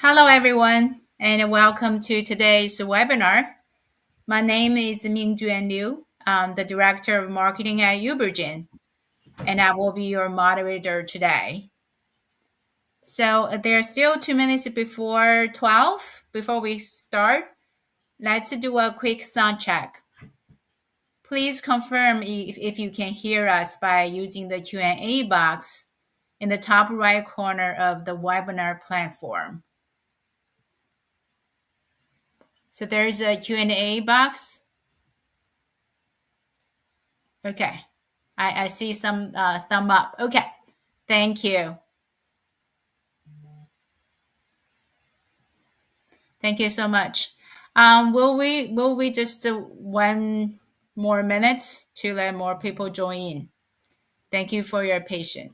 Hello, everyone, and welcome to today's webinar. My name is Mingjuan Liu. I'm the Director of Marketing at uBriGene's, and I will be your moderator today. So there are still 2 minutes before 12. Before we start, let's do a quick sound check. Please confirm if you can hear us by using the Q&A box in the top right corner of the webinar platform. So there's a Q&A box. Okay, I see some thumb up. Okay, thank you. Thank you so much. Will we just 1 more minute to let more people join in? Thank you for your patience.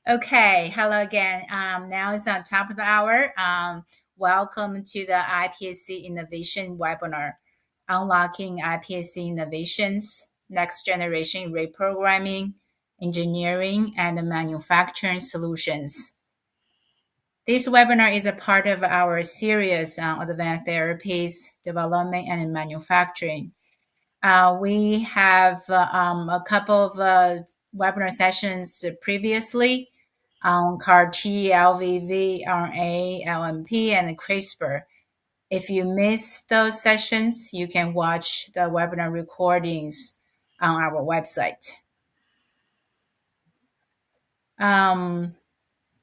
Okay, hello again. Now it's on top of the hour. Welcome to the iPSC Innovation webinar, Unlocking iPSC Innovations, Next Generation Reprogramming, Engineering, and Manufacturing Solutions. This webinar is a part of our series on advanced therapies, development, and manufacturing. We have a couple of webinar sessions previously on CAR-T, LVV, mRNA-LNP, and CRISPR. If you missed those sessions, you can watch the webinar recordings on our website.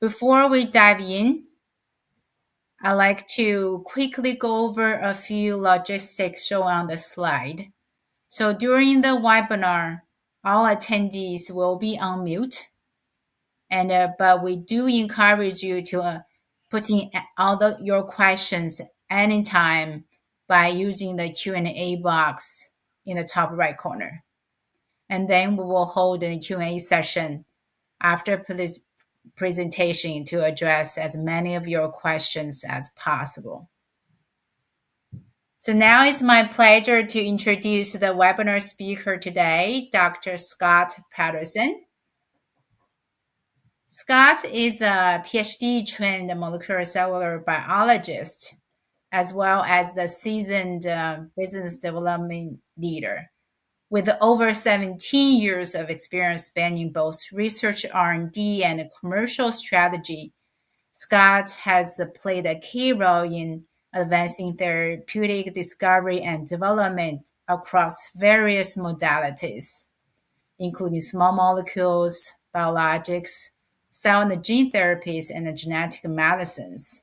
Before we dive in, I'd like to quickly go over a few logistics shown on the slide. So during the webinar, all attendees will be on mute, but we do encourage you to put in all your questions anytime by using the Q&A box in the top right corner. And then we will hold a Q&A session after presentation to address as many of your questions as possible. So now it's my pleasure to introduce the webinar speaker today, Dr. Scott Patterson. Scott is a PhD-trained molecular cellular biologist, as well as the seasoned business development leader. With over 17 years of experience spanning both research R&D and commercial strategy, Scott has played a key role in advancing therapeutic discovery and development across various modalities, including small molecules, biologics, cell and gene therapies, and genetic medicines.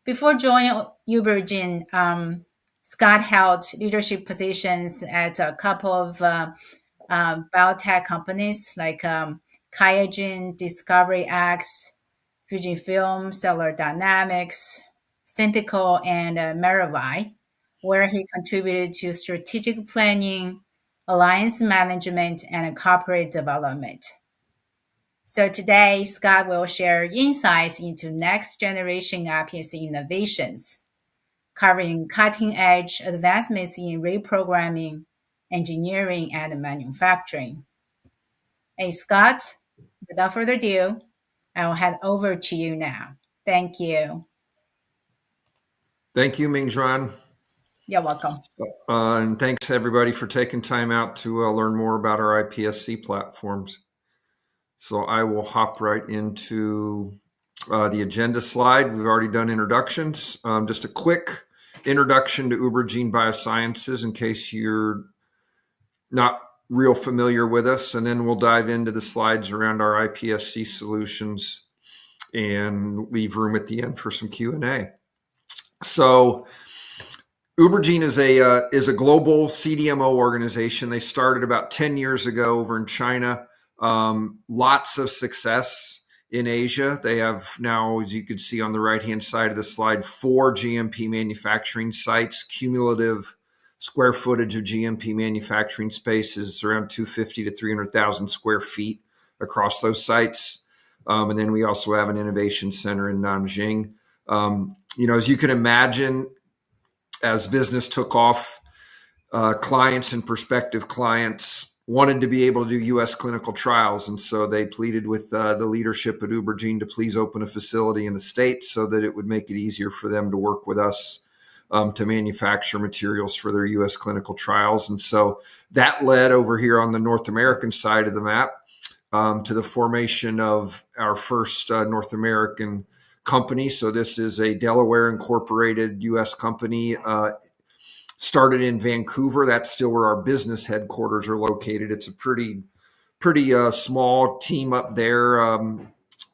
Before joining uBriGene's, Scott held leadership positions at a couple of biotech companies like QIAGEN, Discovery X, Fujifilm, Cellular Dynamics, Synthecal, and Maravai, where he contributed to strategic planning, alliance management, and corporate development. So today, Scott will share insights into next-generation iPSC innovations, covering cutting-edge advancements in reprogramming, engineering, and manufacturing. Hey, Scott, without further ado, I will hand over to you now. Thank you. Thank you, Mingjuan. You're welcome. And thanks, everybody, for taking time out to learn more about our iPSC platforms. So I will hop right into the agenda slide. We've already done introductions. Just a quick introduction to uBriGene's Biosciences in case you're not real familiar with us, and then we'll dive into the slides around our iPSC solutions and leave room at the end for some Q&A. So uBriGene is a global CDMO organization. They started about 10 years ago over in China, Lots of success in Asia. They have now, as you can see on the right-hand side of the slide, 4 GMP manufacturing sites. Cumulative square footage of GMP manufacturing space is around 250 to 300,000 square feet across those sites. And then we also have an innovation center in Nanjing. As you can imagine, as business took off, clients and prospective clients wanted to be able to do U.S. clinical trials. And so they pleaded with the leadership at uBriGene to please open a facility in the States so that it would make it easier for them to work with us to manufacture materials for their U.S. clinical trials. And so that led over here on the North American side of the map to the formation of our first North American company. So this is a Delaware incorporated U.S. company, started in Vancouver. That's still where our business headquarters are located. It's a pretty small team up there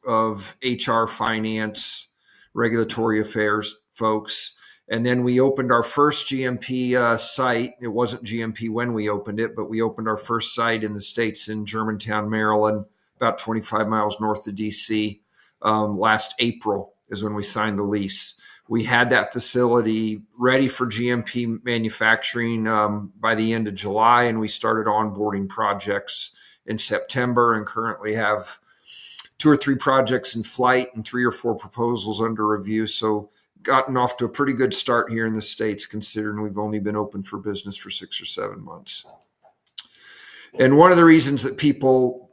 of HR, finance, regulatory affairs folks. And then we opened our first GMP site. It wasn't GMP when we opened it, but we opened our first site in the States in Germantown, Maryland, about 25 miles north of DC. Last April is when we signed the lease. We had that facility ready for GMP manufacturing by the end of July, and we started onboarding projects in September and currently have 2 or 3 projects in flight and 3 or 4 proposals under review. So gotten off to a pretty good start here in the States, considering we've only been open for business for 6 or 7 months. And one of the reasons that people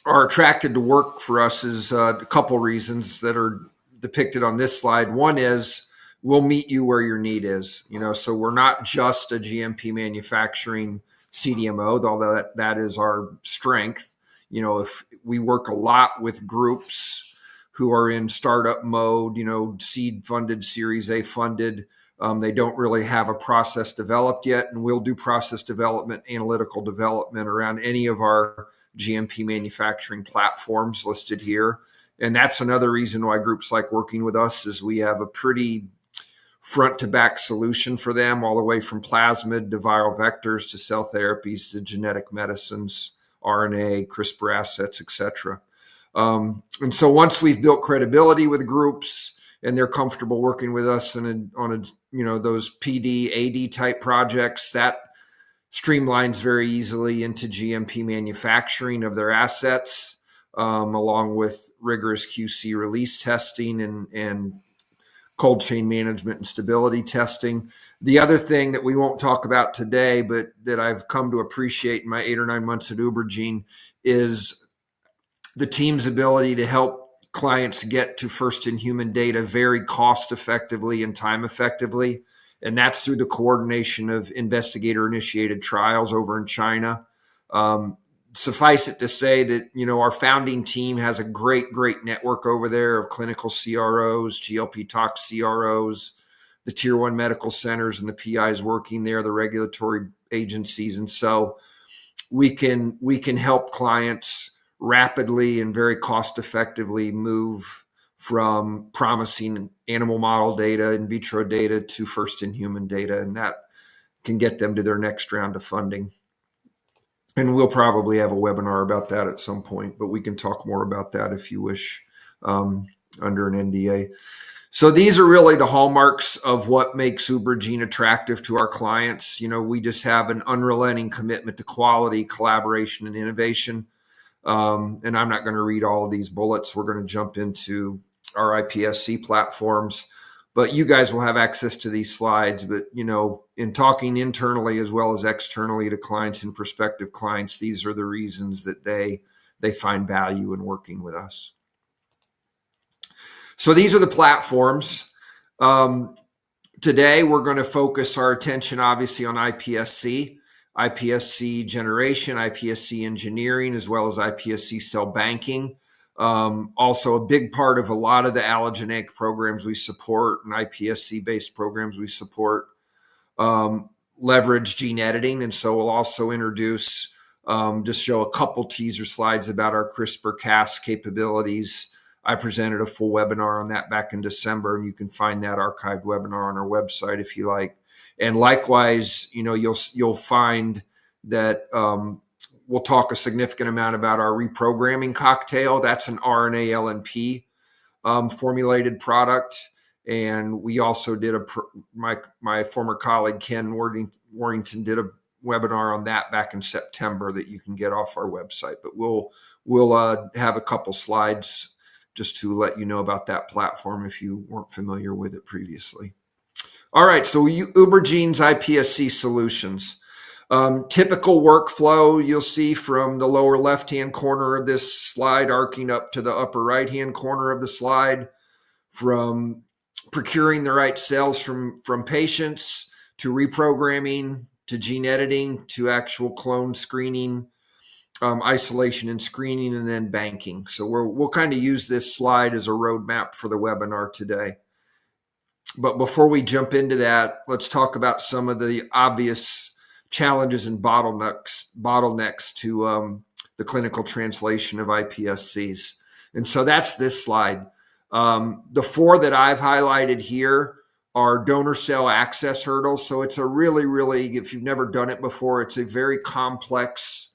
are attracted to work for us is a couple reasons that are depicted on this slide. One is we'll meet you where your need is. So we're not just a GMP manufacturing CDMO, although that is our strength. If we work a lot with groups who are in startup mode, seed funded, Series A funded. They don't really have a process developed yet, and we'll do process development, analytical development around any of our GMP manufacturing platforms listed here. And that's another reason why groups like working with us is we have a pretty front to back solution for them, all the way from plasmid to viral vectors to cell therapies to genetic medicines, RNA, CRISPR assets, et cetera. And so once we've built credibility with groups and they're comfortable working with us on those PD, AD type projects, that streamlines very easily into GMP manufacturing of their assets, along with rigorous QC release testing and cold chain management and stability testing. The other thing that we won't talk about today, but that I've come to appreciate in my 8 or 9 months at uBriGene, is the team's ability to help clients get to first in human data very cost effectively and time effectively. And that's through the coordination of investigator initiated trials over in China. Suffice it to say that, our founding team has a great network over there of clinical CROs, GLP tox CROs, the tier 1 medical centers and the PIs working there, the regulatory agencies. And so we can help clients rapidly and very cost effectively move from promising animal model data, in vitro data, to first in human data. And that can get them to their next round of funding. And we'll probably have a webinar about that at some point, but we can talk more about that if you wish under an NDA. So these are really the hallmarks of what makes uBriGene attractive to our clients. We just have an unrelenting commitment to quality, collaboration, and innovation. And I'm not going to read all of these bullets. We're going to jump into our iPSC platforms, but you guys will have access to these slides. But, in talking internally as well as externally to clients and prospective clients, these are the reasons that they find value in working with us. So these are the platforms. Today, we're going to focus our attention, obviously, on iPSC. iPSC generation, iPSC engineering, as well as iPSC cell banking. Also a big part of a lot of the allogeneic programs we support and iPSC-based programs we support leverage gene editing. And so we'll also introduce, just show a couple teaser slides about our CRISPR-Cas capabilities. I presented a full webinar on that back in December, and you can find that archived webinar on our website if you like. And likewise, you'll find that we'll talk a significant amount about our reprogramming cocktail. That's an RNA-LNP formulated product. And we also did my former colleague, Ken Warrington, did a webinar on that back in September that you can get off our website. But we'll have a couple slides just to let you know about that platform if you weren't familiar with it previously. All right, so uBriGene's iPSC solutions. Typical workflow you'll see from the lower left-hand corner of this slide arcing up to the upper right-hand corner of the slide, from procuring the right cells from patients, to reprogramming, to gene editing, to actual clone screening, isolation and screening, and then banking. So we'll kind of use this slide as a roadmap for the webinar today. But before we jump into that, let's talk about some of the obvious challenges and bottlenecks to the clinical translation of iPSCs. And so that's this slide. The four that I've highlighted here are donor cell access hurdles. So it's a really, if you've never done it before, it's a very complex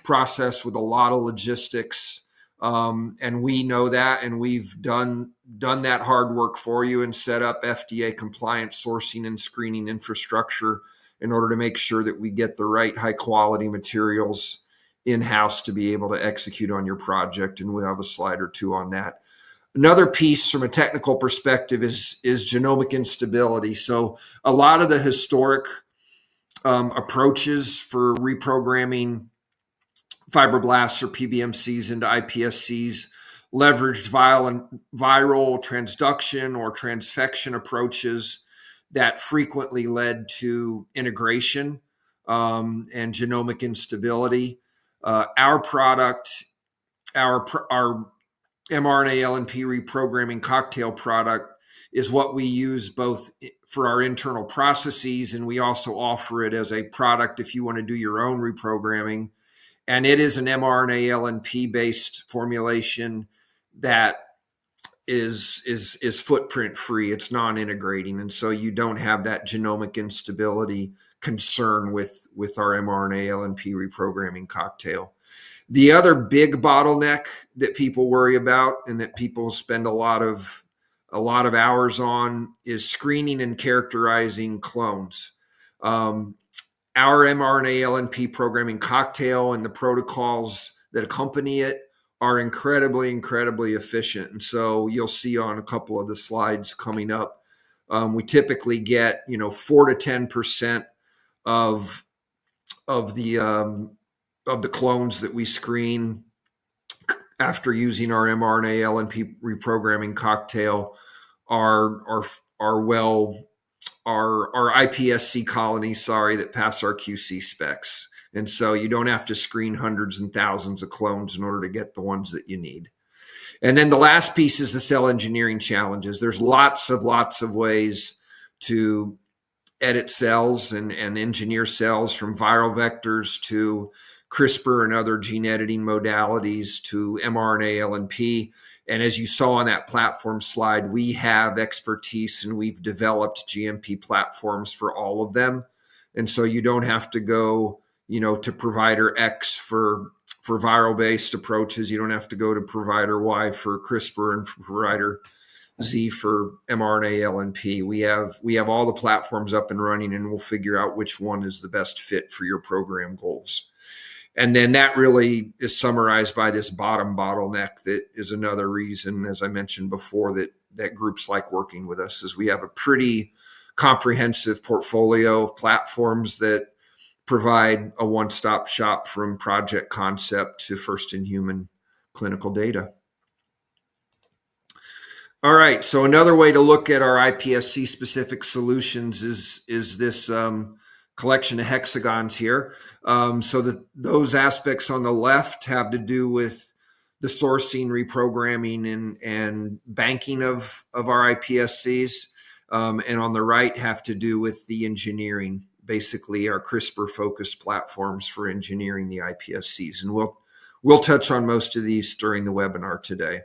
process with a lot of logistics. And we know that, and we've done that hard work for you and set up FDA compliant sourcing and screening infrastructure in order to make sure that we get the right high quality materials in-house to be able to execute on your project. And we'll have a slide or two on that. Another piece from a technical perspective is genomic instability. So a lot of the historic approaches for reprogramming fibroblasts or PBMCs into iPSCs leveraged viral transduction or transfection approaches that frequently led to integration and genomic instability. Our product, our mRNA-LNP reprogramming cocktail product, is what we use both for our internal processes, and we also offer it as a product if you want to do your own reprogramming. And it is an mRNA-LNP based formulation that is footprint free. It's non-integrating, and so you don't have that genomic instability concern with our mRNA-LNP reprogramming cocktail. The other big bottleneck that people worry about and that people spend a lot of hours on is screening and characterizing clones. Our mRNA-LNP programming cocktail and the protocols that accompany it are incredibly efficient. And so you'll see on a couple of the slides coming up, we typically get 4 to 10% of the clones that we screen after using our mRNA-LNP reprogramming cocktail are iPSC colonies, that pass our QC specs. And so you don't have to screen hundreds and thousands of clones in order to get the ones that you need. And then the last piece is the cell engineering challenges. There's lots of ways to edit cells and engineer cells, from viral vectors to CRISPR and other gene editing modalities to mRNA-LNP. And as you saw on that platform slide, we have expertise and we've developed GMP platforms for all of them. And so you don't have to go, to provider X for viral-based approaches. You don't have to go to provider Y for CRISPR and provider Z for mRNA-LNP. We have all the platforms up and running, and we'll figure out which one is the best fit for your program goals. And then that really is summarized by this bottom bottleneck that is another reason, as I mentioned before, that groups like working with us, is we have a pretty comprehensive portfolio of platforms that provide a one-stop shop from project concept to first-in-human clinical data. All right, so another way to look at our iPSC-specific solutions is this collection of hexagons here. So those aspects on the left have to do with the sourcing, reprogramming, and banking of our iPSCs. And on the right have to do with the engineering, basically our CRISPR-focused platforms for engineering the iPSCs. And we'll touch on most of these during the webinar today.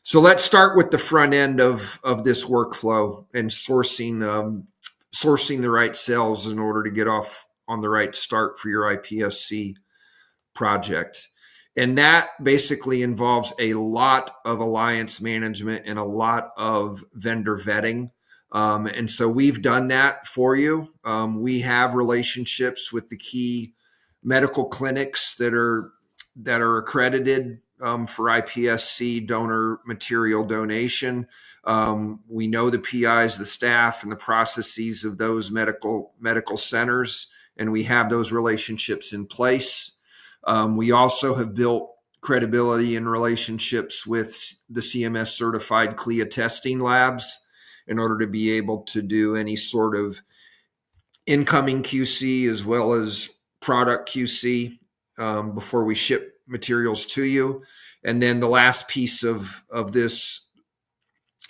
So let's start with the front end of this workflow and sourcing the right cells in order to get off on the right start for your iPSC project. And that basically involves a lot of alliance management and a lot of vendor vetting. And so we've done that for you. We have relationships with the key medical clinics that are accredited for iPSC donor material donation. We know the PIs, the staff, and the processes of those medical centers, and we have those relationships in place. We also have built credibility and relationships with the CMS certified CLIA testing labs in order to be able to do any sort of incoming QC as well as product QC before we ship materials to you. And then the last piece of this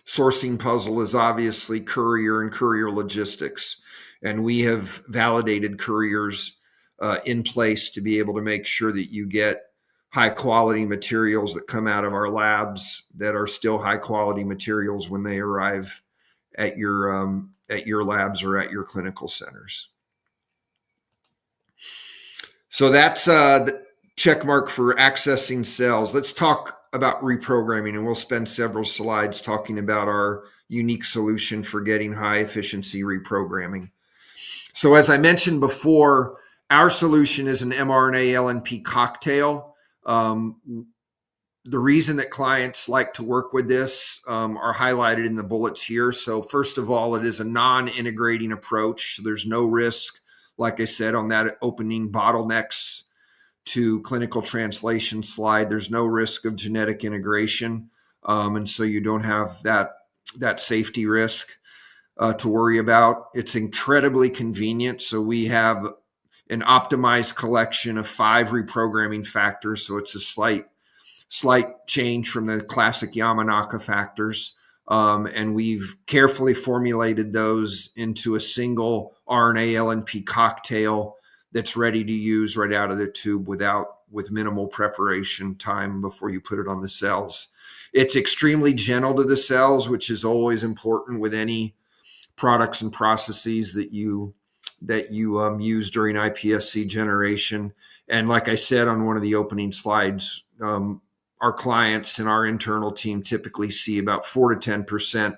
sourcing puzzle is obviously courier and courier logistics. And we have validated couriers in place to be able to make sure that you get high quality materials that come out of our labs that are still high quality materials when they arrive at your labs or at your clinical centers. So that's the check mark for accessing cells. Let's talk about reprogramming, and we'll spend several slides talking about our unique solution for getting high efficiency reprogramming. So as I mentioned before, our solution is an mRNA-LNP cocktail. The reason that clients like to work with this are highlighted in the bullets here. So first of all, it is a non-integrating approach. So there's no risk, like I said, on that opening bottlenecks to clinical translation slide. There's no risk of genetic integration. And so you don't have that safety risk to worry about. It's incredibly convenient. So we have an optimized collection of 5 reprogramming factors. So it's a slight change from the classic Yamanaka factors. And we've carefully formulated those into a single RNA-LNP cocktail that's ready to use right out of the tube with minimal preparation time before you put it on the cells. It's extremely gentle to the cells, which is always important with any products and processes that you use during iPSC generation. And like I said on one of the opening slides, our clients and our internal team typically see about 4 to 10%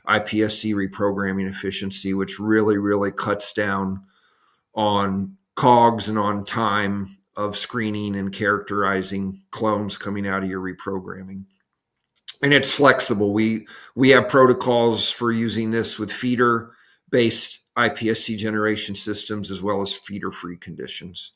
iPSC reprogramming efficiency, which really, really cuts down on COGS and on time of screening and characterizing clones coming out of your reprogramming. And it's flexible. We have protocols for using this with feeder-based iPSC generation systems as well as feeder-free conditions.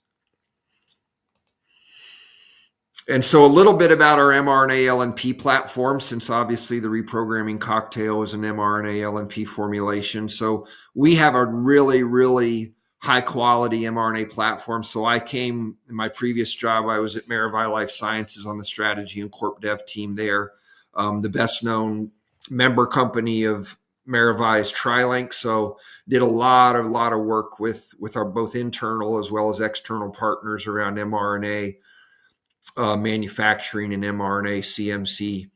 And so a little bit about our mRNA-LNP platform, since obviously the reprogramming cocktail is an mRNA-LNP formulation. So we have a really, really high quality mRNA platform. So in my previous job, I was at Maravai Life Sciences on the strategy and corp dev team there. The best known member company of Maravai is TriLink. So did a lot of work with our both internal as well as external partners around mRNA manufacturing and mRNA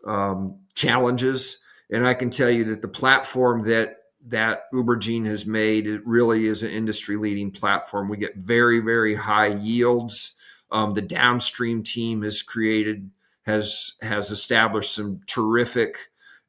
CMC challenges. And I can tell you that the platform that uBriGene has made, it really is an industry-leading platform. We get very, very high yields. The downstream team has established some terrific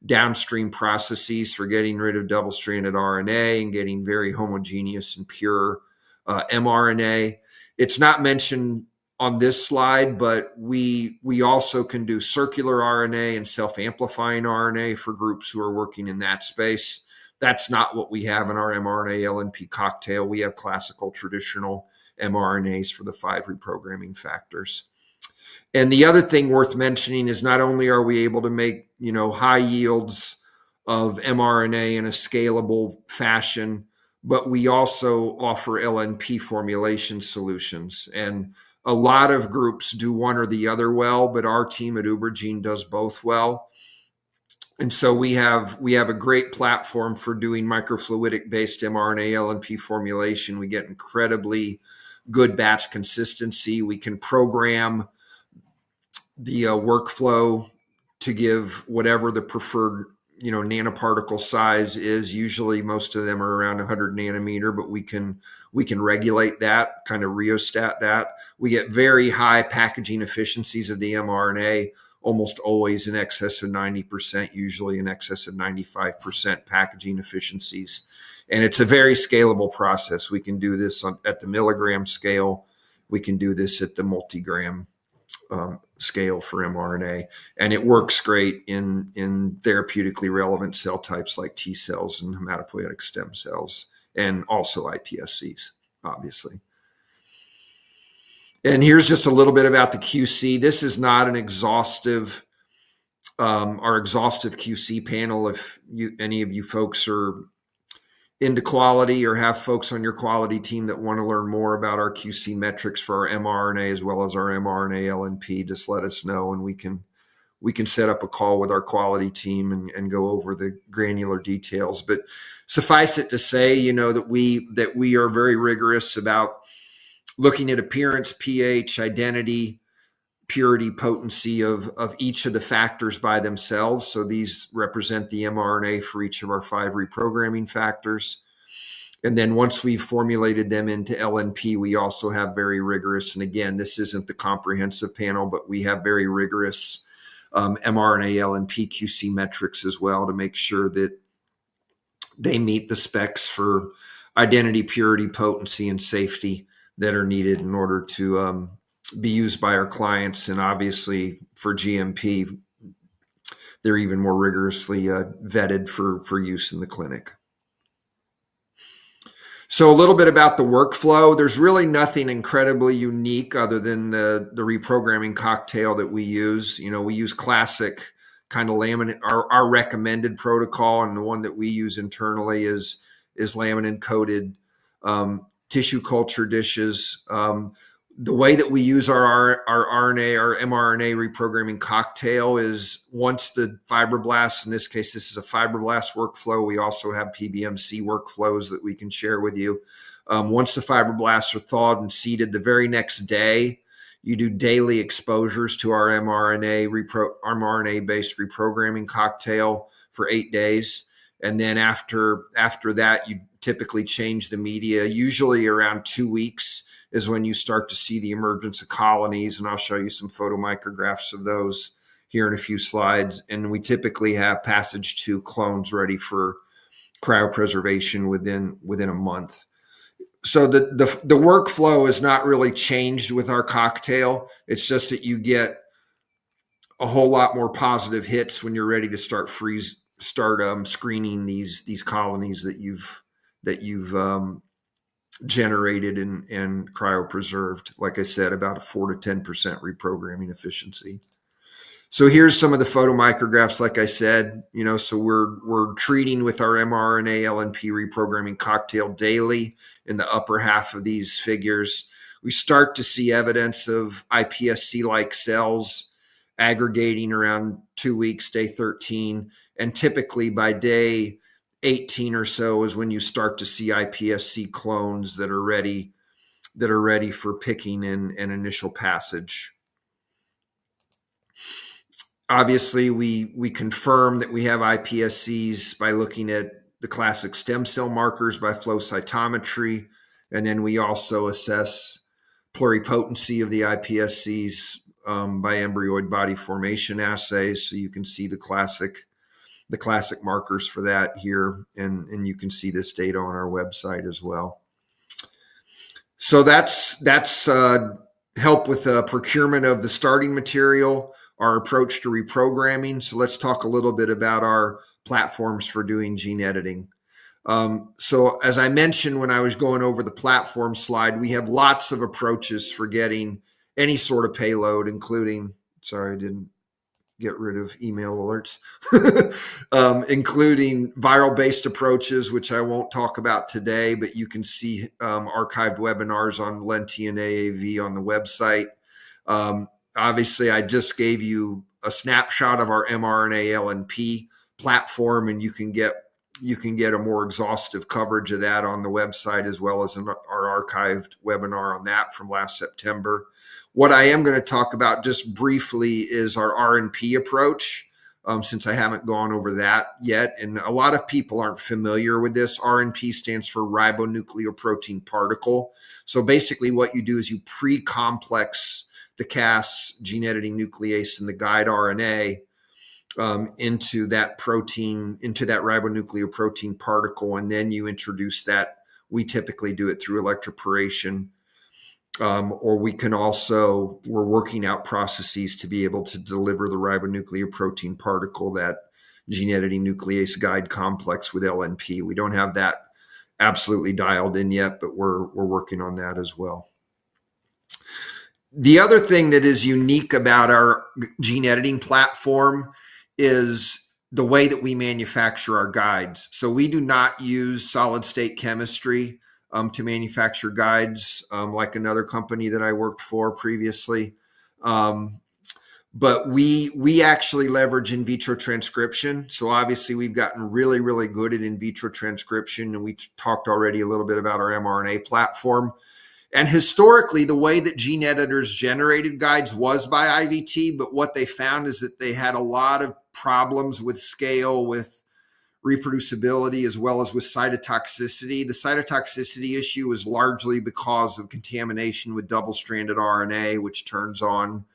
downstream processes for getting rid of double-stranded RNA and getting very homogeneous and pure mRNA. It's not mentioned on this slide, but we also can do circular RNA and self-amplifying RNA for groups who are working in that space. That's not what we have in our mRNA-LNP cocktail. We have classical traditional mRNAs for the 5 reprogramming factors. And the other thing worth mentioning is not only are we able to make, high yields of mRNA in a scalable fashion, but we also offer LNP formulation solutions. And a lot of groups do one or the other well, but our team at uBriGene does both well. And so we have a great platform for doing microfluidic-based mRNA-LNP formulation. We get incredibly good batch consistency. We can program the workflow to give whatever the preferred nanoparticle size is. Usually most of them are around 100 nanometer, but we can regulate that, kind of rheostat that. We get very high packaging efficiencies of the mRNA, almost always in excess of 90%, usually in excess of 95% packaging efficiencies. And it's a very scalable process. We can do this at the milligram scale. We can do this at the multigram scale for mRNA, and it works great in therapeutically relevant cell types like T cells and hematopoietic stem cells, and also iPSCs, obviously. And here's just a little bit about the QC. This is not an exhaustive, our exhaustive QC panel. If any of you folks are into quality or have folks on your quality team that want to learn more about our QC metrics for our mRNA as well as our mRNA-LNP, just let us know, and we can set up a call with our quality team and go over the granular details. But suffice it to say, that we are very rigorous about looking at appearance, pH, identity, purity, potency of each of the factors by themselves. So these represent the mRNA for each of our 5 reprogramming factors. And then once we've formulated them into LNP, we also have very rigorous, and again, this isn't the comprehensive panel, but we have very rigorous mRNA-LNP QC metrics as well to make sure that they meet the specs for identity, purity, potency, and safety that are needed in order to be used by our clients. And obviously for GMP, they're even more rigorously vetted for use in the clinic. So a little bit about the workflow. There's really nothing incredibly unique other than the reprogramming cocktail that we use. We use classic kind of laminin. Our recommended protocol, and the one that we use internally is laminin coated tissue culture dishes. The way that we use our RNA, our mRNA reprogramming cocktail is once the fibroblasts, in this case, this is a fibroblast workflow. We also have PBMC workflows that we can share with you. Once the fibroblasts are thawed and seeded, the very next day, you do daily exposures to our mRNA-based reprogramming cocktail for 8 days. And then after that, you typically change the media. Usually around 2 weeks is when you start to see the emergence of colonies, and I'll show you some photomicrographs of those here in a few slides. And we typically have passage 2 clones ready for cryopreservation within a month. So the workflow is not really changed with our cocktail. It's just that you get a whole lot more positive hits when you're ready to start screening these colonies that you've generated and cryopreserved. Like I said, about a 4 to 10% reprogramming efficiency. So here's some of the photomicrographs. Like I said, so we're treating with our mRNA-LNP reprogramming cocktail daily. In the upper half of these figures, we start to see evidence of iPSC-like cells aggregating around 2 weeks, day 13, and typically by day 18 or so is when you start to see iPSC clones that are ready for picking and initial passage. Obviously, we confirm that we have iPSCs by looking at the classic stem cell markers by flow cytometry, and then we also assess pluripotency of the iPSCs by embryoid body formation assays. So you can see the classic markers for that here, and you can see this data on our website as well. So that's help with the procurement of the starting material, our approach to reprogramming. So let's talk a little bit about our platforms for doing gene editing. So as I mentioned when I was going over the platform slide, we have lots of approaches for getting any sort of payload, including, sorry, I didn't get rid of email alerts, including viral-based approaches, which I won't talk about today, but you can see archived webinars on Lenti and AAV on the website. Obviously, I just gave you a snapshot of our mRNA-LNP platform, and you can get a more exhaustive coverage of that on the website, as well as our archived webinar on that from last September. What I am going to talk about just briefly is our RNP approach. since I haven't gone over that yet. And a lot of people aren't familiar with this. RNP stands for ribonucleoprotein particle. So basically what you do is you pre-complex the Cas gene editing nuclease and the guide RNA into that protein, into that ribonucleoprotein particle, and then you introduce that. We typically do it through electroporation, or we can also, we're working out processes to be able to deliver the ribonucleoprotein particle, that gene editing nuclease guide complex with LNP. We don't have that absolutely dialed in yet, but we're working on that as well. The other thing that is unique about our gene editing platform is the way that we manufacture our guides. So we do not use solid state chemistry to manufacture guides like another company that I worked for previously. But we actually leverage in vitro transcription. So obviously we've gotten really, really good at in vitro transcription. And we talked already a little bit about our mRNA platform. And historically, the way that gene editors generated guides was by IVT, but what they found is that they had a lot of problems with scale, with reproducibility, as well as with cytotoxicity. The cytotoxicity issue is largely because of contamination with double-stranded RNA, which turns on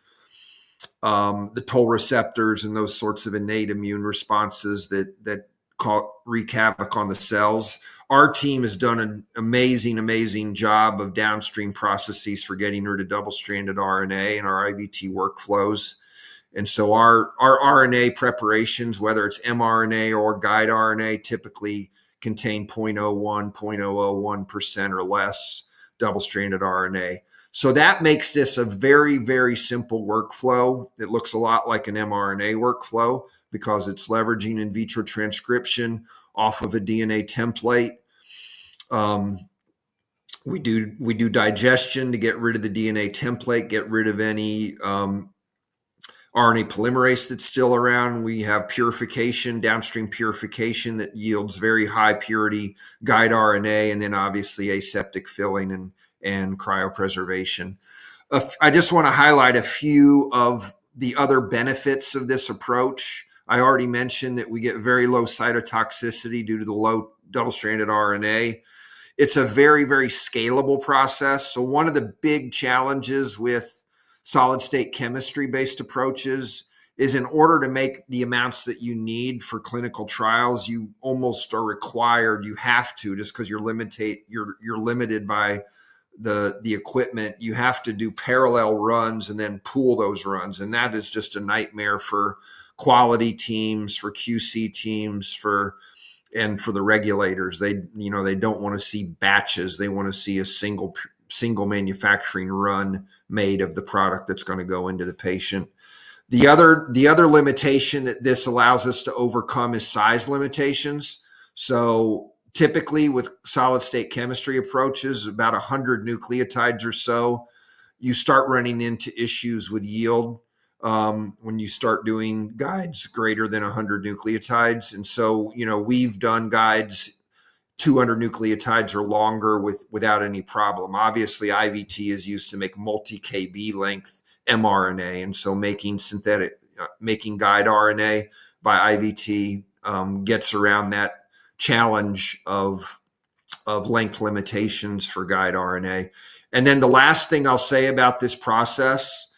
the toll receptors and those sorts of innate immune responses that wreak havoc on the cells. Our team has done an amazing job of downstream processes for getting rid of double-stranded RNA in our IVT workflows. And so our RNA preparations, whether it's mRNA or guide RNA, typically contain 0.01, 0.001% or less double-stranded RNA. So that makes this a very, very simple workflow. It looks a lot like an mRNA workflow because it's leveraging in vitro transcription off of a DNA template. We do digestion to get rid of the DNA template, get rid of any RNA polymerase that's still around. We have purification, downstream purification that yields very high purity guide RNA, and then obviously aseptic filling and cryopreservation. I just want to highlight a few of the other benefits of this approach. I already mentioned that we get very low cytotoxicity due to the low double-stranded RNA. It's a very, very scalable process. So one of the big challenges with solid state chemistry based approaches is, in order to make the amounts that you need for clinical trials, you almost are required, you have to, just because you're limited by the equipment, you have to do parallel runs and then pool those runs. And that is just a nightmare for quality teams, for QC teams, and for the regulators. They don't want to see batches. They want to see a single manufacturing run made of the product that's going to go into the patient. The other limitation that this allows us to overcome is size limitations. So typically with solid state chemistry approaches, about 100 nucleotides or so, you start running into issues with yield when you start doing guides greater than 100 nucleotides. And so, we've done guides 200 nucleotides or longer without any problem. Obviously, IVT is used to make multi-kb length mRNA. And so making guide RNA by IVT gets around that challenge of length limitations for guide RNA. And then the last thing I'll say about this process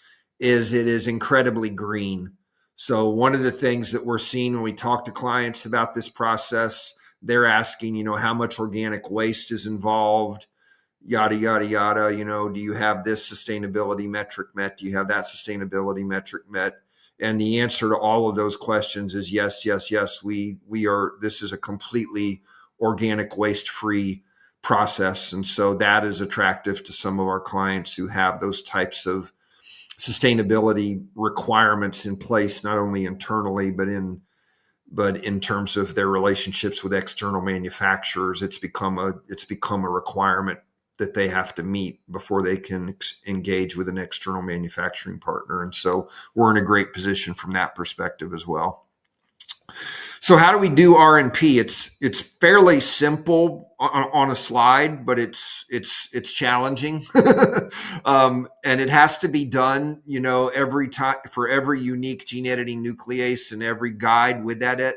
is it is incredibly green. So one of the things that we're seeing when we talk to clients about this process, they're asking, how much organic waste is involved, yada, yada, yada. Do you have this sustainability metric met? Do you have that sustainability metric met? And the answer to all of those questions is yes, yes, yes. We are, this is a completely organic waste-free process. And so that is attractive to some of our clients who have those types of sustainability requirements in place, not only internally, but in terms of their relationships with external manufacturers. It's become a requirement that they have to meet before they can engage with an external manufacturing partner. And so we're in a great position from that perspective as well. So how do we do RNP? It's fairly simple on a slide, but it's challenging, and it has to be done, every time for every unique gene editing nuclease and every guide with that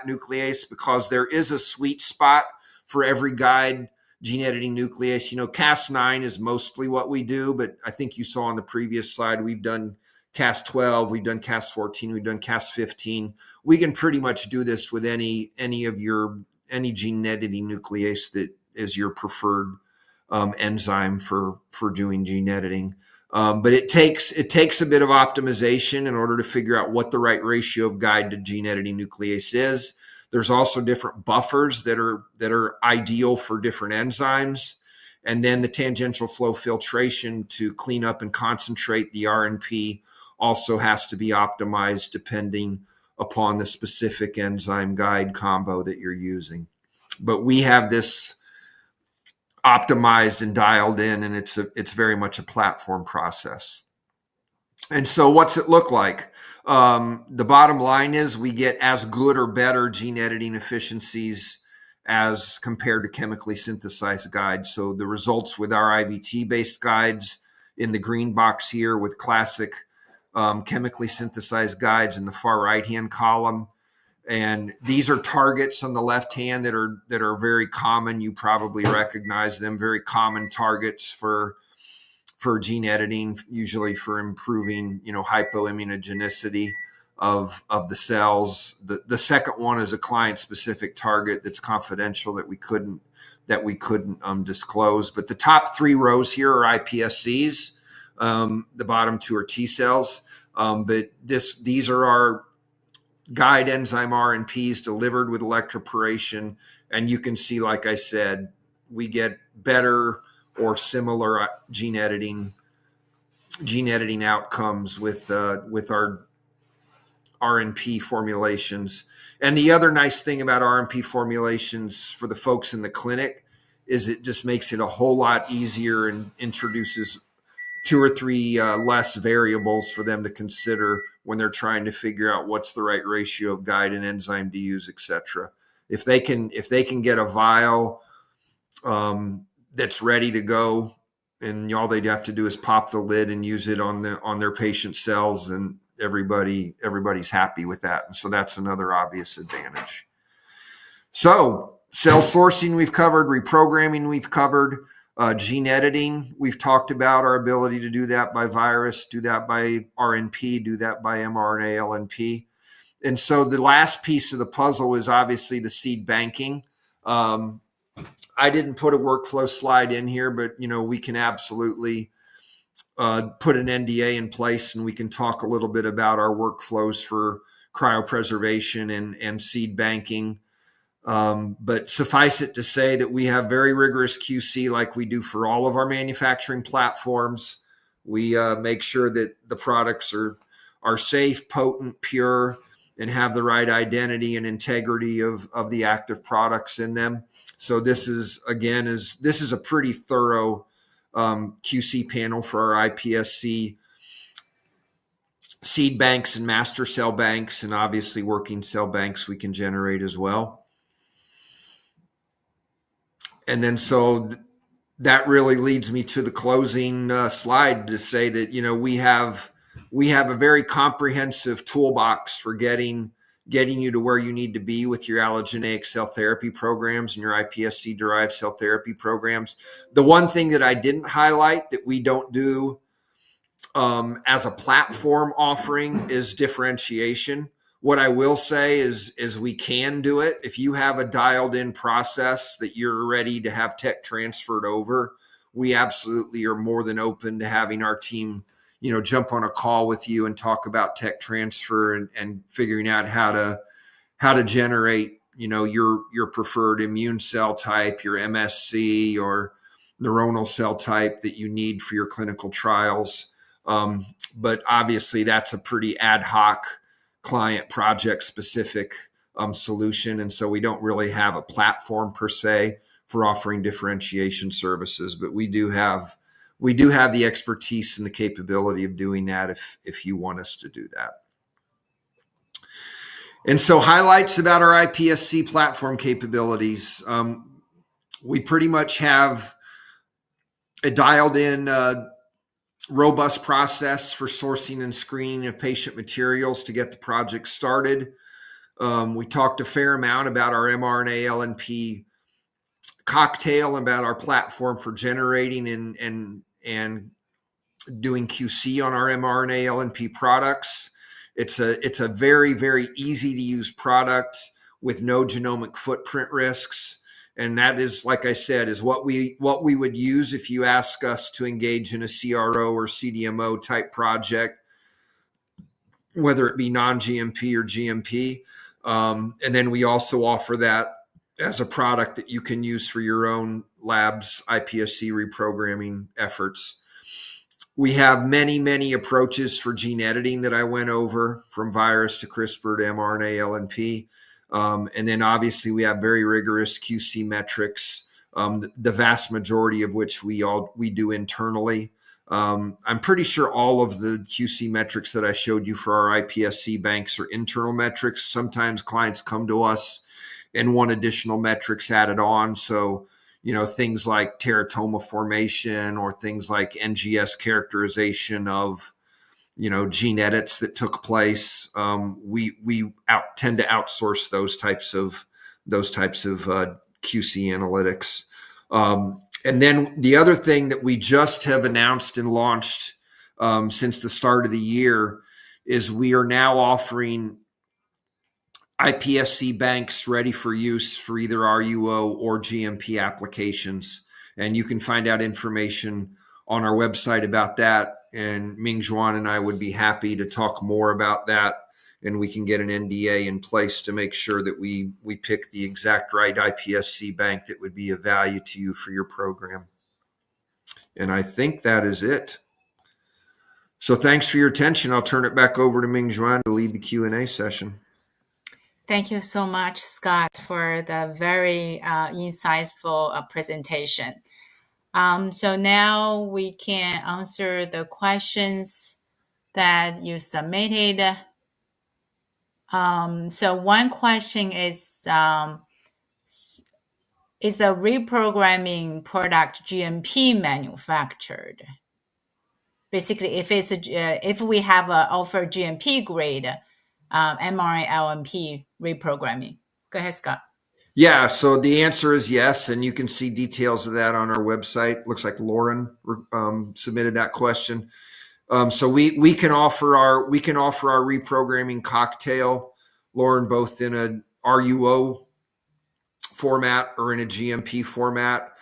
nuclease, because there is a sweet spot for every guide gene editing nuclease. Cas9 is mostly what we do, but I think you saw on the previous slide we've done Cas12, we've done Cas14, we've done Cas15. We can pretty much do this with any gene editing nuclease that is your preferred enzyme for doing gene editing. But it takes a bit of optimization in order to figure out what the right ratio of guide to gene editing nuclease is. There's also different buffers that are ideal for different enzymes. And then the tangential flow filtration to clean up and concentrate the RNP also has to be optimized depending upon the specific enzyme guide combo that you're using. But we have this optimized and dialed in, and it's very much a platform process. And so what's it look like? The bottom line is we get as good or better gene editing efficiencies as compared to chemically synthesized guides. So the results with our IVT-based guides in the green box here, with classic chemically synthesized guides in the far right-hand column. And these are targets on the left hand that are very common. You probably recognize them. Very common targets for gene editing, usually for improving, hypoimmunogenicity of the cells. The second one is a client-specific target that's confidential that we couldn't disclose. But the top three rows here are iPSCs. The bottom two are T cells. But these are our guide enzyme RNPs delivered with electroporation. And you can see, like I said, we get better or similar gene editing outcomes with our RNP formulations. And the other nice thing about RNP formulations for the folks in the clinic is it just makes it a whole lot easier and introduces 2 or 3 less variables for them to consider when they're trying to figure out what's the right ratio of guide and enzyme to use, etc. If they can get a vial that's ready to go, and all they'd have to do is pop the lid and use it on their patient cells, and everybody's happy with that. And so that's another obvious advantage. So cell sourcing we've covered, reprogramming we've covered, gene editing we've talked about, our ability to do that by virus, do that by RNP, do that by mRNA-LNP. And so the last piece of the puzzle is obviously the seed banking. I didn't put a workflow slide in here, but we can absolutely put an NDA in place, and we can talk a little bit about our workflows for cryopreservation and seed banking. But suffice it to say that we have very rigorous QC like we do for all of our manufacturing platforms. We make sure that the products are safe, potent, pure, and have the right identity and integrity of the active products in them. So this is a pretty thorough QC panel for our iPSC seed banks and master cell banks, and obviously working cell banks we can generate as well. And then so that really leads me to the closing slide to say that we have a very comprehensive toolbox for getting you to where you need to be with your allogeneic cell therapy programs and your iPSC derived cell therapy programs. The one thing that I didn't highlight that we don't do as a platform offering is differentiation. What I will say is we can do it. If you have a dialed in process that you're ready to have tech transferred over, we absolutely are more than open to having our team jump on a call with you and talk about tech transfer and figuring out how to generate, your preferred immune cell type, your MSC or neuronal cell type that you need for your clinical trials. But obviously that's a pretty ad hoc client project specific solution. And so we don't really have a platform per se for offering differentiation services, but we do have the expertise and the capability of doing that if you want us to do that. And so highlights about our iPSC platform capabilities. We pretty much have a dialed in robust process for sourcing and screening of patient materials to get the project started. We talked a fair amount about our mRNA-LNP cocktail, about our platform for generating and doing QC on our mRNA-LNP products. It's a very, very easy to use product with no genomic footprint risks. And that is, like I said, is what we would use if you ask us to engage in a CRO or CDMO type project, whether it be non-GMP or GMP. And then we also offer that as a product that you can use for your own lab's iPSC reprogramming efforts. We have many, many approaches for gene editing that I went over, from virus to CRISPR to mRNA-LNP. And then obviously we have very rigorous QC metrics, the vast majority of which we do internally. I'm pretty sure all of the QC metrics that I showed you for our iPSC banks are internal metrics. Sometimes clients come to us and want additional metrics added on. So, things like teratoma formation or things like NGS characterization of, gene edits that took place. We tend to outsource those types of QC analytics. And then the other thing that we just have announced and launched since the start of the year is we are now offering iPSC banks ready for use for either RUO or GMP applications. And you can find out information on our website about that. And Ming-Juan and I would be happy to talk more about that. And we can get an NDA in place to make sure that we pick the exact right iPSC bank that would be of value to you for your program. And I think that is it. So thanks for your attention. I'll turn it back over to Ming-Juan to lead the Q&A session. Thank you so much, Scott, for the very insightful presentation. So now we can answer the questions that you submitted. So one question is the reprogramming product GMP manufactured? Basically, if we have offer GMP grade mRNA-LNP reprogramming. Go ahead, Scott. Yeah, so the answer is yes, and you can see details of that on our website. Looks like Lauren submitted that question. So we can offer our reprogramming cocktail, Lauren, both in a RUO format or in a GMP format.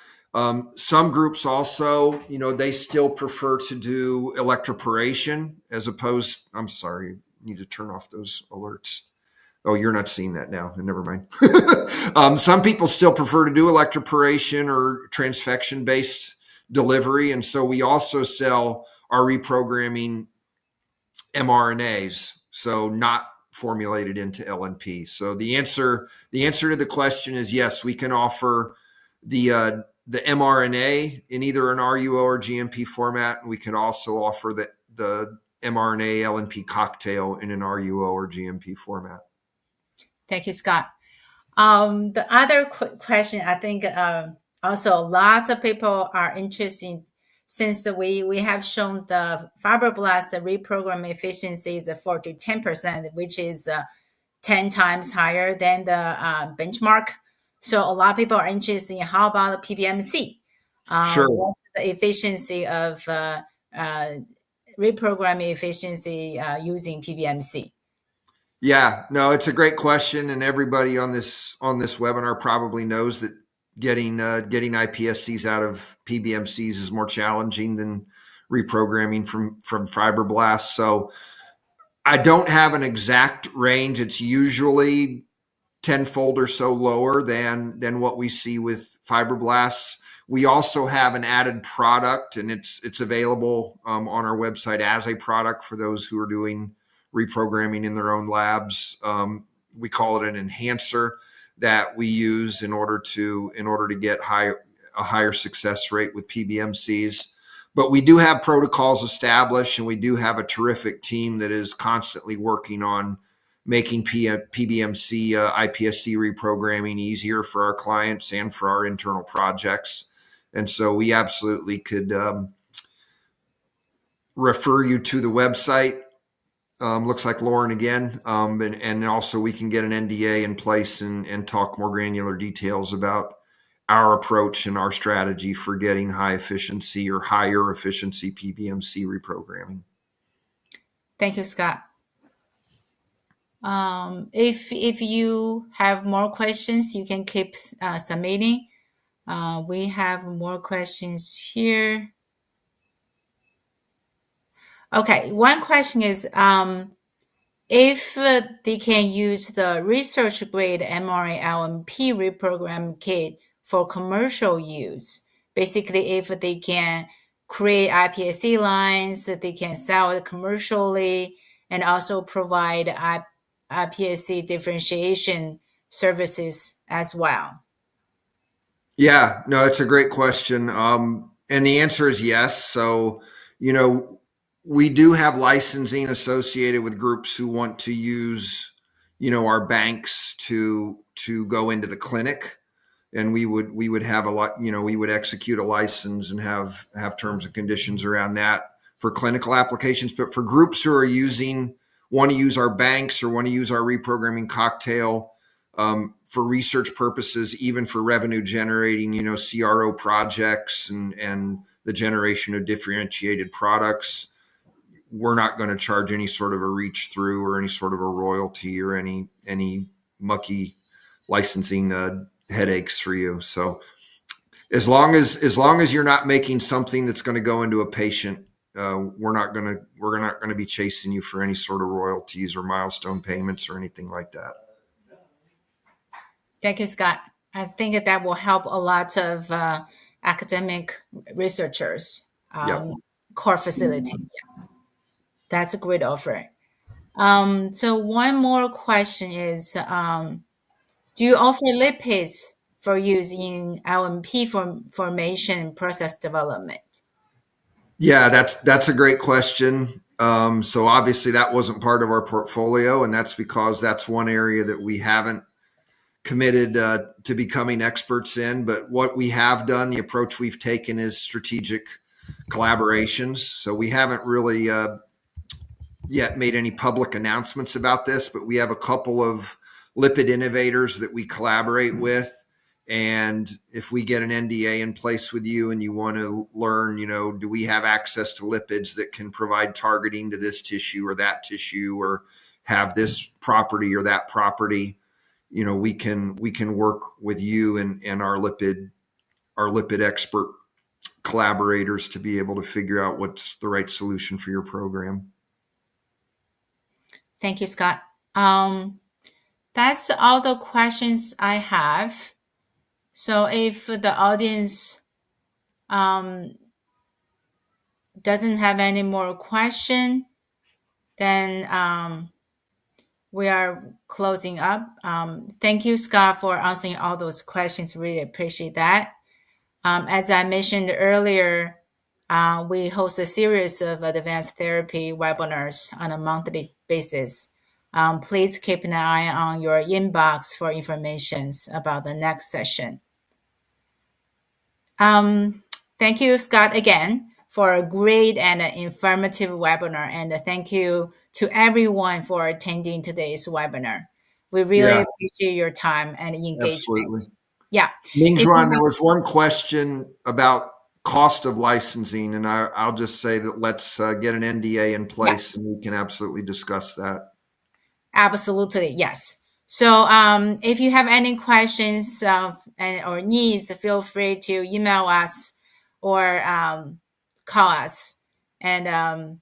Some groups also, they still prefer to do electroporation as opposed. I'm sorry, need to turn off those alerts. Oh, you're not seeing that now. Never mind. Some people still prefer to do electroporation or transfection-based delivery. And so we also sell our reprogramming mRNAs, so not formulated into LNP. So the answer to the question is yes, we can offer the mRNA in either an RUO or GMP format. And we can also offer the mRNA-LNP cocktail in an RUO or GMP format. Thank you, Scott. The other question, I think also lots of people are interested, since we have shown the fibroblast reprogramming efficiency is 4 to 10%, which is 10 times higher than the benchmark. So a lot of people are interested in how about the PBMC? Sure. What's the efficiency of reprogramming efficiency using PBMC? Yeah, no, it's a great question, and everybody on this webinar probably knows that getting iPSCs out of PBMCs is more challenging than reprogramming from fibroblasts. So I don't have an exact range. It's usually tenfold or so lower than what we see with fibroblasts. We also have an added product, and it's available on our website as a product for those who are doing reprogramming in their own labs. We call it an enhancer that we use in order to get a higher success rate with PBMCs. But we do have protocols established, and we do have a terrific team that is constantly working on making PBMC iPSC reprogramming easier for our clients and for our internal projects. And so we absolutely could refer you to the website. Looks like Lauren again. And also we can get an NDA in place and talk more granular details about our approach and our strategy for getting high efficiency or higher efficiency PBMC reprogramming. Thank you, Scott. If you have more questions, you can keep submitting. We have more questions here. Okay, one question is, if they can use the research-grade mRNA-LNP reprogram kit for commercial use, basically if they can create iPSC lines, they can sell it commercially, and also provide iPSC differentiation services as well. Yeah, no, it's a great question. And the answer is yes. So, we do have licensing associated with groups who want to use, our banks to go into the clinic, and we would have a lot, we would execute a license and have terms and conditions around that for clinical applications. But for groups who are want to use our banks or want to use our reprogramming cocktail for research purposes, even for revenue generating, CRO projects and the generation of differentiated products, we're not going to charge any sort of a reach through or any sort of a royalty or any mucky licensing headaches for you. So as long as you're not making something that's going to go into a patient, we're not going to be chasing you for any sort of royalties or milestone payments or anything like that. Thank you, Scott. I think that will help a lot of academic researchers, core facilities. Yes, that's a great offer. So one more question is, do you offer lipids for use in LNP formation process development? Yeah, that's a great question. So obviously that wasn't part of our portfolio, and that's because that's one area that we haven't committed to becoming experts in. But what we have done, the approach we've taken is strategic collaborations. So we haven't really yet made any public announcements about this, but we have a couple of lipid innovators that we collaborate with. And if we get an NDA in place with you and you want to learn, do we have access to lipids that can provide targeting to this tissue or that tissue or have this property or that property, we can work with you and our lipid expert collaborators to be able to figure out what's the right solution for your program. Thank you, Scott. That's all the questions I have. So if the audience doesn't have any more question, then we are closing up. Thank you, Scott, for answering all those questions. Really appreciate that. As I mentioned earlier, we host a series of advanced therapy webinars on a monthly basis. Please keep an eye on your inbox for information about the next session. Thank you, Scott, again, for a great and informative webinar. And thank you to everyone for attending today's webinar. We really appreciate your time and engagement. Absolutely. Yeah. Ming-Juan, there was one question about cost of licensing, and I'll just say that let's get an NDA in place and we can absolutely discuss that. Absolutely, yes. So if you have any questions or needs, feel free to email us or call us. And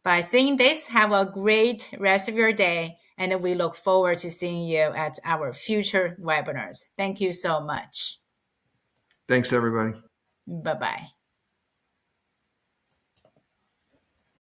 by saying this, have a great rest of your day. And we look forward to seeing you at our future webinars. Thank you so much. Thanks, everybody. Bye-bye.